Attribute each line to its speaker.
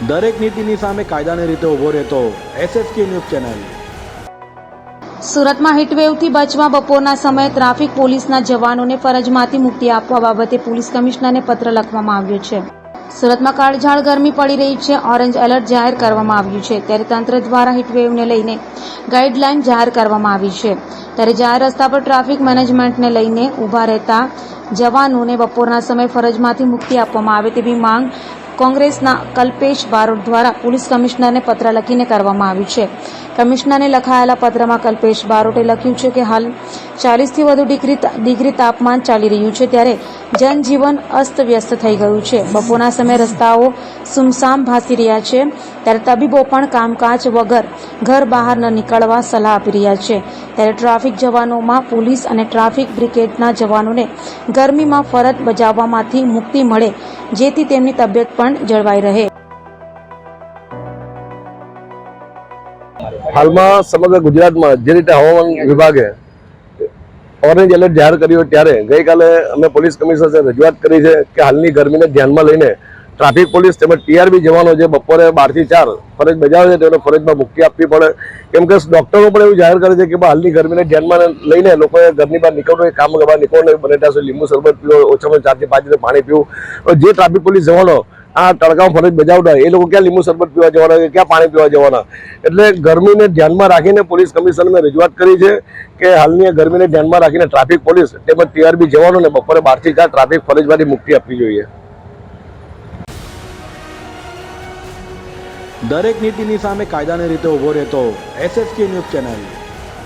Speaker 1: દરેક નીતિની સામે કાયદાની રીતે ઊભો રહેતો SSK ન્યૂઝ ચેનલ।
Speaker 2: સુરતમાં હીટવેવથી બચવા બપોરના સમયે ટ્રાફિક પોલીસના જવાનોને ફરજમાંથી મુક્તિ આપવા બાબતે પોલીસ કમિશનરને પત્ર લખવામાં આવ્યો છે। સુરતમાં કાળઝાળ ગરમી પડી રહી છે। ઓરેન્જ એલર્ટ જાહેર કરવામાં આવ્યું છે, ત્યારે તંત્ર દ્વારા હીટવેવને લઈને ગાઈડલાઈન જાહેર કરવામાં આવી છે। ત્યારે જાહેર રસ્તા પર ટ્રાફિક મેનેજમેન્ટને લઈને ઊભા રહેતા જવાનોને બપોરના સમયે ફરજમાંથી મુક્તિ આપવામાં આવે તેવી માંગ કોંગ્રેસના કલ્પેશ બારોટ દ્વારા પોલીસ કમિશનરને પત્ર લખીને કરવામાં આવ્યું છે। કમિશનરને લખાયેલા પત્રમાં કલ્પેશ બારોટે લખ્યું છે કે હાલ 40થી વધુ ડિગ્રી તાપમાન ચાલી રહ્યું છે, ત્યારે જનજીવન અસ્તવ્યસ્ત થઈ ગયું છે। બપોરના સમયે રસ્તાઓ સુમસામ ભાસી રહ્યા છે, ત્યારે તબીબો પણ કામકાજ વગર ઘર બહાર ન નીકળવા સલાહ આપી રહ્યા છે। ત્યારે ટ્રાફિક જવાનોમાં પોલીસ અને ટ્રાફિક બ્રિગેડના જવાનોને ગરમીમાં ફરજ બજાવવામાંથી મુક્તિ મળે, જેથી તેમની તબિયત પણ જળવાઈ રહે।
Speaker 3: હાલમાં સમગ્ર ગુજરાતમાં જે રીતે હવામાન વિભાગે ઓરેન્જ એલર્ટ જાહેર કર્યું ત્યારે ગઈકાલે અમે પોલીસ કમિશનર રજૂઆત કરી છે કે હાલની ગરમીને ધ્યાનમાં લઈને ટ્રાફિક પોલીસ તેમજ TRB જવાનો જે બપોરે 12 થી 4 ફરજ બજાવે છે તેમને ફરજમાં મુક્તિ આપવી પડે, કેમ કે ડોક્ટરો પણ એવું જાહેર કરે છે કે હાલની ગરમીને ધ્યાનમાં લઈને લોકોએ ઘરની બહાર નીકળવું, કામ બહાર નીકળવું, બને ત્યાં સુધી લીંબુ શરબત પીવો, ઓછામાં 4 થી 5 લીટર પાણી પીવું। જે ટ્રાફિક પોલીસ જવાનો આ તડકામાં ફરજ બજાવતા એ લોકો ક્યાં લીંબુ શરબત પીવા જવાના, ક્યાં પાણી પીવા જવાના? એટલે ગરમીને ધ્યાનમાં રાખીને પોલીસ કમિશનરને રજૂઆત કરી છે કે હાલની ગરમીને ધ્યાનમાં રાખીને ટ્રાફિક પોલીસ તેમજ TRB જવાનોને બપોરે 12 થી 4 ટ્રાફિક ફરજમાંથી મુક્તિ આપવી જોઈએ।
Speaker 1: દરેક નીતિની સામે કાયદાની રીતે ઊભો રહેતો SSK ન્યૂઝ ચેનલ।